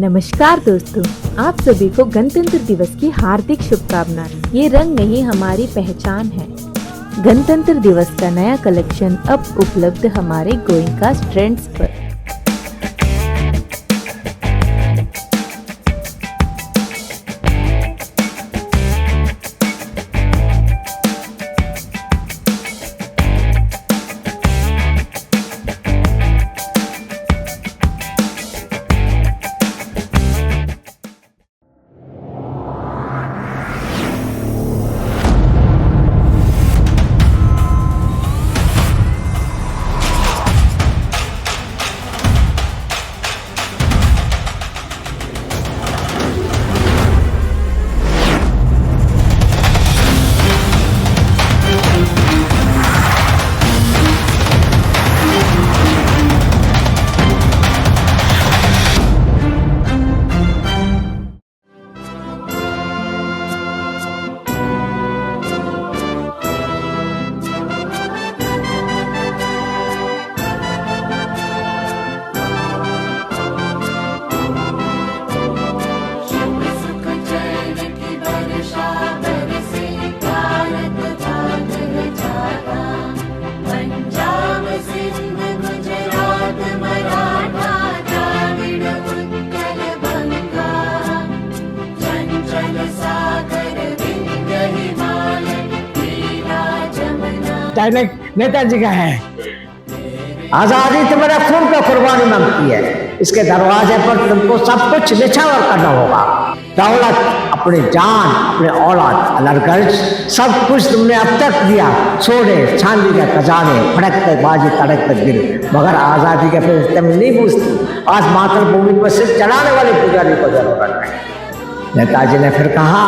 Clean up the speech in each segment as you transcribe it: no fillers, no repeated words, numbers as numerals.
नमस्कार दोस्तों, आप सभी को गणतंत्र दिवस की हार्दिक शुभकामनाएं। ये रंग नहीं हमारी पहचान है। गणतंत्र दिवस का नया कलेक्शन अब उपलब्ध हमारे गोइंका ट्रेंड्स पर। नेताजी का है। आजादी तुम्हारा खून पे कुर्बानी मांगती है। इसके दरवाजे पर तुमको सब कुछ निछावर करना होगा। दौलत, अपनी जान, अपने औलाद, अलरगर्ज सब कुछ तुमने अब तक दिया। सोने चांदी के खजाने, फड़कते बाजी तड़कते दिल, मगर आजादी के फिर तुम नहीं पूछती। आज मातृभूमि पर सिर्फ चढ़ाने वाले पुजारी को जरूरत है। नेताजी ने फिर कहा,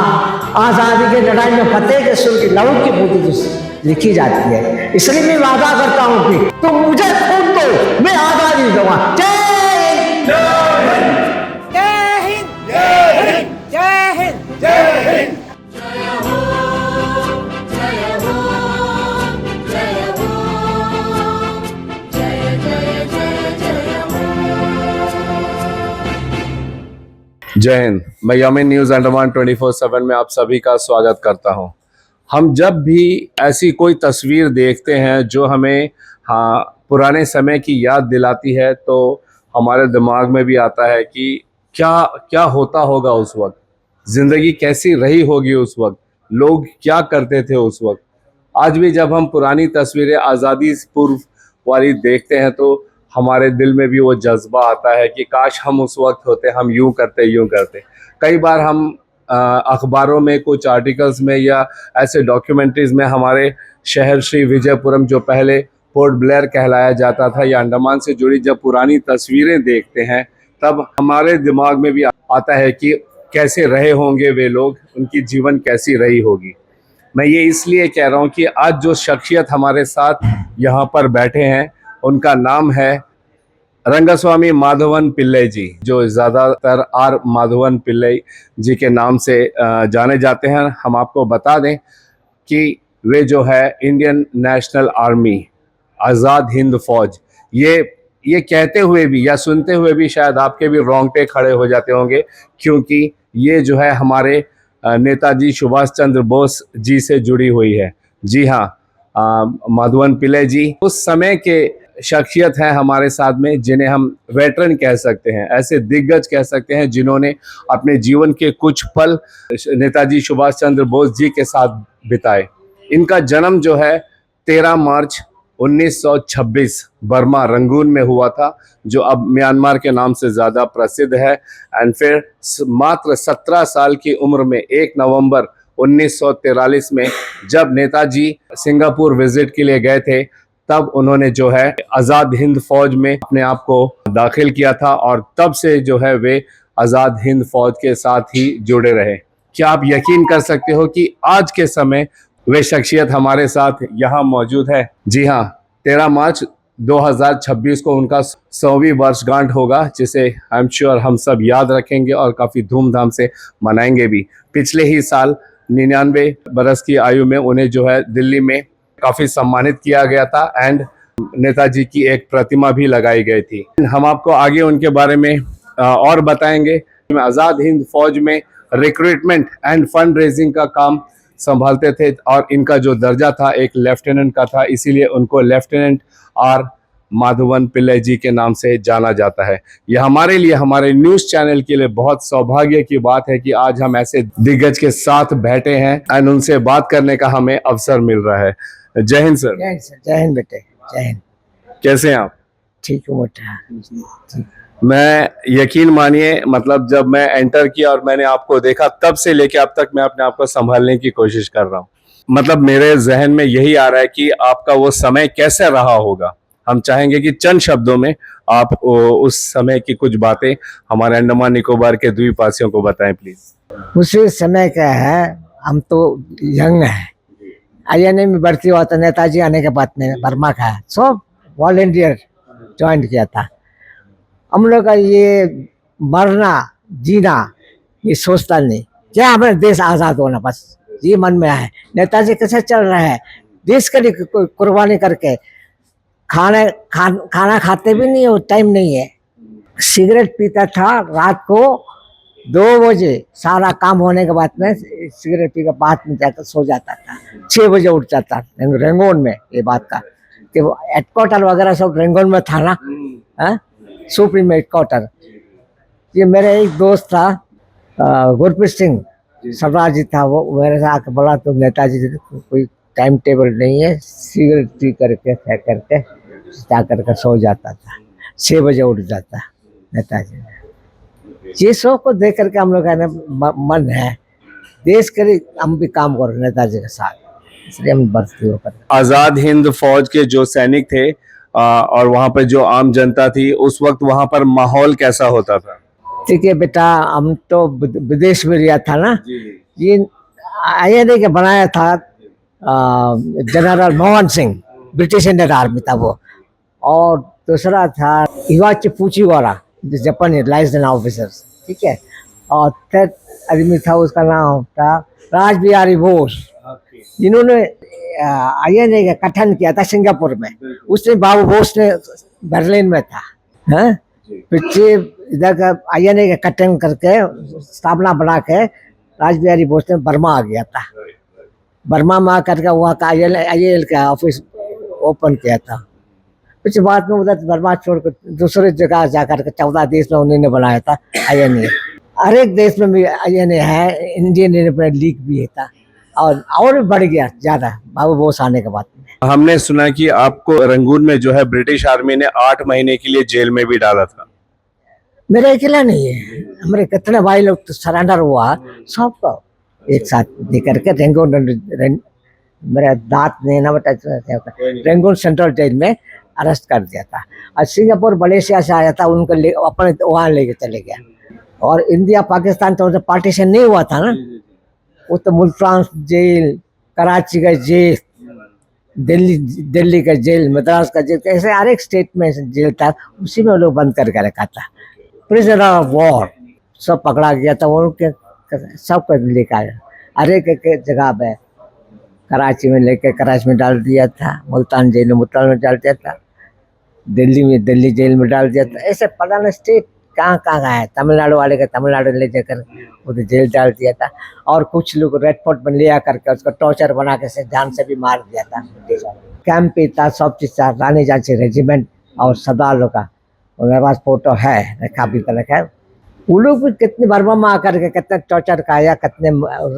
आजादी की लड़ाई में फतेह के सुर की लहू की बूंदी लिखी जाती है। इसलिए मैं वादा करता हूं कि तुम मुझे खून दो, मैं आजादी दूंगा। जय हिंद, जय हिंद, जय हिंद, जय हिंद, जय हिंद। जय हिंद। मैं यमीन न्यूज अंडमान 24/7 में आप सभी का स्वागत करता हूं। हम जब भी ऐसी कोई तस्वीर देखते हैं जो हमें पुराने समय की याद दिलाती है, तो हमारे दिमाग में भी आता है कि क्या क्या होता होगा उस वक्त, ज़िंदगी कैसी रही होगी उस वक्त, लोग क्या करते थे उस वक्त। आज भी जब हम पुरानी तस्वीरें आज़ादी पूर्व वाली देखते हैं तो हमारे दिल में भी वो जज्बा आता है कि काश हम उस वक्त होते, हम यूं करते। कई बार हम अखबारों में कुछ आर्टिकल्स में या ऐसे डॉक्यूमेंट्रीज में हमारे शहर श्री विजयपुरम, जो पहले पोर्ट ब्लेयर कहलाया जाता था, या अंडमान से जुड़ी जब पुरानी तस्वीरें देखते हैं, तब हमारे दिमाग में भी आता है कि कैसे रहे होंगे वे लोग, उनकी जीवन कैसी रही होगी। मैं ये इसलिए कह रहा हूँ कि आज जो शख्सियत हमारे साथ यहाँ पर बैठे हैं, उनका नाम है रंगस्वामी माधवन पिल्लई जी, जो ज़्यादातर आर माधवन पिल्लई जी के नाम से जाने जाते हैं। हम आपको बता दें कि वे जो है Indian national army, Azad Hind फौज, ये कहते हुए भी या सुनते हुए भी शायद आपके भी रोंगटे खड़े हो जाते होंगे, क्योंकि ये जो है हमारे नेताजी सुभाष चंद्र बोस जी से जुड़ी हुई है। जी हाँ, माधवन पिल्लई जी उस समय के शख्सियत हैं हमारे साथ में, जिन्हें हम वेटरन कह सकते हैं, ऐसे दिग्गज कह सकते हैं जिन्होंने अपने जीवन के कुछ पल नेताजी सुभाष चंद्र बोस जी के साथ बिताए। इनका जन्म जो है 13 मार्च 1926 बर्मा रंगून में हुआ था, जो अब म्यांमार के नाम से ज़्यादा प्रसिद्ध है। एंड फिर मात्र 17 साल की उम्र में 1 नवंबर 1943 में जब नेताजी सिंगापुर विजिट के लिए गए थे, तब उन्होंने जो है आज़ाद हिंद फौज में अपने आप को दाखिल किया था, और तब से जो है वे आज़ाद हिंद फौज के साथ ही जुड़े रहे। क्या आप यकीन कर सकते हो कि आज के समय वे शख्सियत हमारे साथ यहाँ मौजूद है? जी हाँ, 13 मार्च 2026 को उनका 100वीं वर्षगांठ होगा, जिसे आई एम श्योर हम सब याद रखेंगे और काफ़ी धूमधाम से मनाएंगे भी। पिछले ही साल 99 बरस की आयु में उन्हें जो है दिल्ली में काफ़ी सम्मानित किया गया था, एंड नेताजी की एक प्रतिमा भी लगाई गई थी। हम आपको आगे उनके बारे में और बताएंगे। आज़ाद हिंद फौज में रिक्रूटमेंट एंड फंड रेजिंग का काम संभालते थे और इनका जो दर्जा था एक लेफ्टिनेंट का था, इसीलिए उनको लेफ्टिनेंट आर माधवन पिल्लै जी के नाम से जाना जाता है। यह हमारे लिए, हमारे न्यूज़ चैनल के लिए बहुत सौभाग्य की बात है कि आज हम ऐसे दिग्गज के साथ बैठे हैं एंड उनसे बात करने का हमें अवसर मिल रहा है। जय हिंद सर। जय हिंद सर, जय हिंद बेटे, जय हिंद। कैसे हैं आप? ठीक हूँ बेटा। मैं यकीन मानिए, मतलब जब मैं एंटर किया और मैंने आपको देखा, तब से लेके अब तक मैं अपने आप को संभालने की कोशिश कर रहा हूँ। मतलब मेरे जहन में यही आ रहा है कि आपका वो समय कैसे रहा होगा। हम चाहेंगे कि चंद शब्दों में आप उस समय की कुछ बातें हमारे अंडमान निकोबार के द्वीपवासियों को बताएं प्लीज। उसी समय का है, हम तो यंग है। INA में भर्ती हुआ था नेताजी आने के बाद में, बर्मा का है, सब वॉलंटियर ज्वाइन किया था। हम लोग का ये मरना जीना ये सोचता नहीं, क्या हमारा देश आज़ाद होना, बस ये मन में है। नेताजी कैसे चल रहे हैं देश के लिए कुर्बानी करके, खाना खाते भी नहीं हो, टाइम नहीं है। सिगरेट पीता था रात को 2 बजे, सारा काम होने के बाद में सिगरेट पी के बाद में जाकर सो जाता था। 6 बजे उठ जाता रेंगोन में। ये बात का कि वो हेडक्वार्टर वगैरह सब रेंगोन में था ना, सुप्रीम हेडक्वार्टर। ये मेरे एक दोस्त था गुरप्रीत सिंह सरदार जी था, वो मेरे से आके बोला तो नेताजी जी कोई टाइम टेबल नहीं है, सिगरेट पी करके फेंक करके जा करके सो जाता था, 6 बजे उठ जाता नेताजी। ये सब को देख करके हम लोग का मन है देश के लिए हम भी काम करो नेताजी के साथ, इसलिए हम भर्ती होकर। आज़ाद हिंद फौज के जो सैनिक थे और वहाँ पर जो आम जनता थी, उस वक्त वहाँ पर माहौल कैसा होता था? ठीक है बेटा, हम तो विदेश में रिया था ना, ये INA के बनाया था general Mohan Singh, British Indian army था वो। और दूसरा था इवाची फुजीवारा, जापानी लाइसेंस ऑफिसर, ठीक है। और थर्ड आदमी था, उसका नाम था राज बिहारी बोस, जिन्होंने INA का गठन किया था सिंगापुर में। उसने बाबू बोस ने बर्लिन में था, हैं। फिर इधर का INA का गठन करके स्थापना बना के राज बिहारी बोस ने बर्मा आ गया था। बर्मा में आकर के वहाँ का IAL का ऑफिस ओपन किया था। कुछ बाद में उधर बर्मा छोड़कर दूसरे जगह जाकर के 14 देश में उन्होंने बनाया था INA। हर एक देश में भी INA है, इंडियन इंडिपेंडेंस लीग भी था, और भी बढ़ गया ज़्यादा बाबू बोस आने के बाद में। हमने सुना कि आपको रंगून में जो है ब्रिटिश आर्मी ने 8 महीने के लिए जेल में भी डाला था। मेरा अकेला नहीं है, हमारे कितने भाई लोग तो सरेंडर हुआ, सबको एक साथ लेकर के रेंगून, मेरा दांत नहीं ना बता, रेंगून सेंट्रल जेल में अरेस्ट कर दिया था। और सिंगापुर मलेशिया से आया था, उनको अपने वहाँ लेके चले गया। और इंडिया पाकिस्तान तो पार्टीशन नहीं हुआ था ना, वो तो मुल्तान जेल, कराची का जेल, दिल्ली का जेल, मद्रास का जेल, ऐसे हर एक स्टेट में जेल था, उसी में वो लोग बंद करके रखा था। प्रिजनर ऑफ वॉर सब पकड़ा गया था, उनके सब को लेकर आया, हर एक जगह पे कराची में लेकर कराची में डाल दिया था, मुल्तान जेल में मुल्तान में डाल दिया था, दिल्ली में दिल्ली जेल में डाल दिया था। ऐसे पता नहीं स्टेट कहाँ कहाँ गया है, तमिलनाडु वाले का तमिलनाडु ले जाकर उधर जेल डाल दिया था। और कुछ लोग रेड फोर्ट में ले आकर के उसको टॉर्चर बना के से जान से भी मार दिया था। कैंप पे था, सब चीज़ था, रानी झांसी रेजिमेंट और सरदार लोग का मेरे पास फोटो है, रखा भी कर रखा है। वो लोग भी कितनी बर्मा में आकर के कितने टॉर्चर का या कितने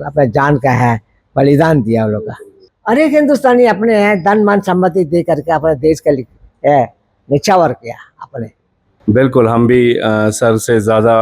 अपने जान का है बलिदान दिया उन लोग का। हर एक हिंदुस्तानी अपने है धन मान सम्मति दे करके अपने देश के लिए है निछावर किया अपने। बिल्कुल, हम भी सर से ज़्यादा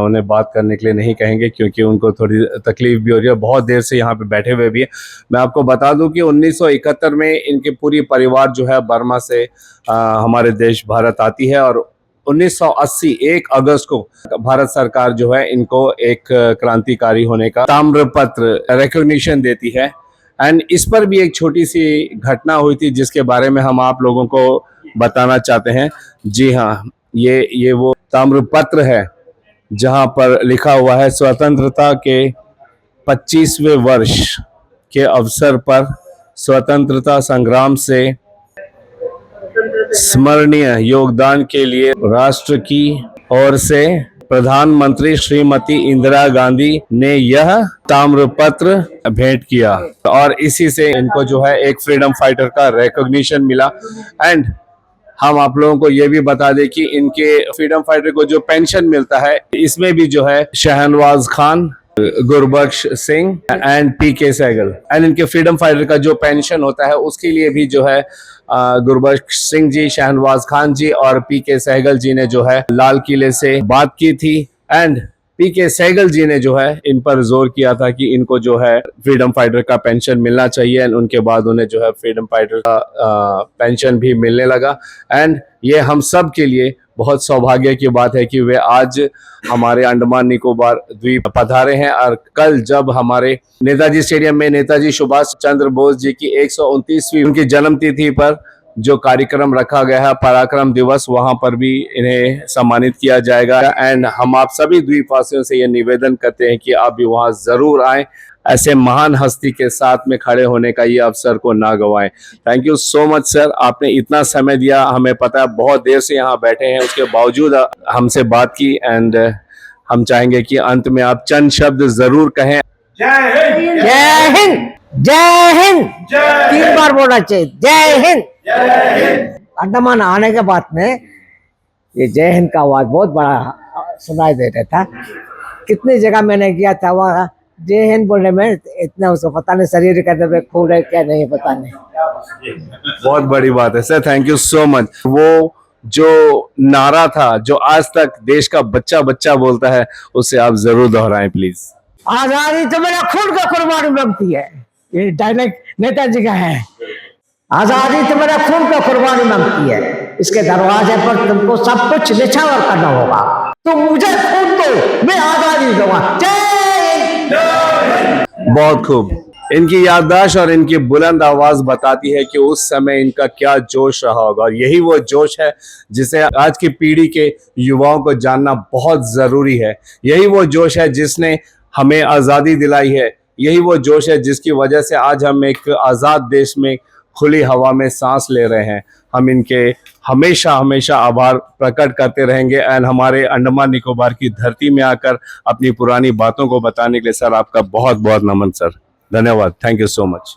उन्हें बात करने के लिए नहीं कहेंगे, क्योंकि उनको थोड़ी तकलीफ भी हो रही है, बहुत देर से यहाँ पे बैठे हुए भी हैं। मैं आपको बता दूं कि 1971 में इनके पूरी परिवार जो है बर्मा से हमारे देश भारत आती है, और 1980 1 अगस्त को भारत सरकार जो है इनको एक क्रांतिकारी होने का ताम्रपत्र रिकॉग्निशन देती है। एंड इस पर भी एक छोटी सी घटना हुई थी जिसके बारे में हम आप लोगों को बताना चाहते हैं। जी हाँ, ये वो ताम्रपत्र है जहां पर लिखा हुआ है स्वतंत्रता के 25वें वर्ष के अवसर पर स्वतंत्रता संग्राम से स्मरणीय योगदान के लिए राष्ट्र की ओर से प्रधानमंत्री श्रीमती इंदिरा गांधी ने यह ताम्रपत्र भेंट किया और इसी से इनको जो है एक फ्रीडम फाइटर का रिकॉग्निशन मिला। एंड हम आप लोगों को ये भी बता दें कि इनके फ्रीडम फाइटर को जो पेंशन मिलता है इसमें भी जो है Shahnawaz Khan, Gurbaksh Singh and PK Sehgal and इनके फ्रीडम फाइटर का जो पेंशन होता है उसके लिए भी जो है गुरबख्श सिंह जी, शहनवाज खान जी और पीके सहगल जी ने जो है लाल किले से बात की थी। एंड पीके सहगल जी ने जो है इन पर जोर किया था कि इनको जो है फ्रीडम फाइटर का पेंशन मिलना चाहिए एंड उनके बाद उन्हें जो है फ्रीडम फाइटर का पेंशन भी मिलने लगा। एंड ये हम सब के लिए बहुत सौभाग्य की बात है कि वे आज हमारे अंडमान निकोबार द्वीप पधारे हैं। और कल जब हमारे नेताजी स्टेडियम में नेताजी सुभाष चंद्र बोस जी की 129वीं उनकी जन्म तिथि पर जो कार्यक्रम रखा गया है पराक्रम दिवस, वहां पर भी इन्हें सम्मानित किया जाएगा। एंड हम आप सभी द्वीपवासियों से यह निवेदन करते हैं कि आप भी वहां जरूर आएं, ऐसे महान हस्ती के साथ में खड़े होने का ये अवसर को ना गवाएं। Thank you so much sir, आपने इतना समय दिया। हमें पता है बहुत देर से यहाँ बैठे हैं, उसके बावजूद हमसे बात की। एंड हम चाहेंगे कि अंत में आप चंद शब्द जरूर कहें। जय हिंद, जय हिंद, जय हिंद, 3 बार बोलना चाहिए, जय हिंद। अंडमान आने के बाद में ये जय हिंद का आवाज बहुत बड़ा सुनाई दे रहा था। कितनी जगह मैंने किया था वहाँ जय हिंद बोलने में इतना उसको पता नहीं शरीर का दबे खून है क्या नहीं पता नहीं। बहुत बड़ी बात है sir, thank you so much. वो जो नारा था जो आज तक देश का बच्चा बच्चा बोलता है उसे आप जरूर दोहराएं प्लीज। आजादी तो मेरा खून का कुर्बानी मांगती है, ये डायलॉग नेताजी का है। आजादी तो मेरा खून का कुर्बानी मांगती है, इसके दरवाजे पर तुमको सब कुछ निछावर करना होगा। तो मुझे खून दो, मैं आजादी दूंगा। बहुत खूब। इनकी याददाश्त और इनकी बुलंद आवाज बताती है कि उस समय इनका क्या जोश रहा होगा। और यही वो जोश है जिसे आज की पीढ़ी के युवाओं को जानना बहुत जरूरी है। यही वो जोश है जिसने हमें आजादी दिलाई है। यही वो जोश है जिसकी वजह से आज हम एक आजाद देश में खुली हवा में सांस ले रहे हैं। हम इनके हमेशा हमेशा आभार प्रकट करते रहेंगे। एंड हमारे अंडमान निकोबार की धरती में आकर अपनी पुरानी बातों को बताने के लिए सर आपका बहुत बहुत नमन सर, धन्यवाद, थैंक यू सो मच।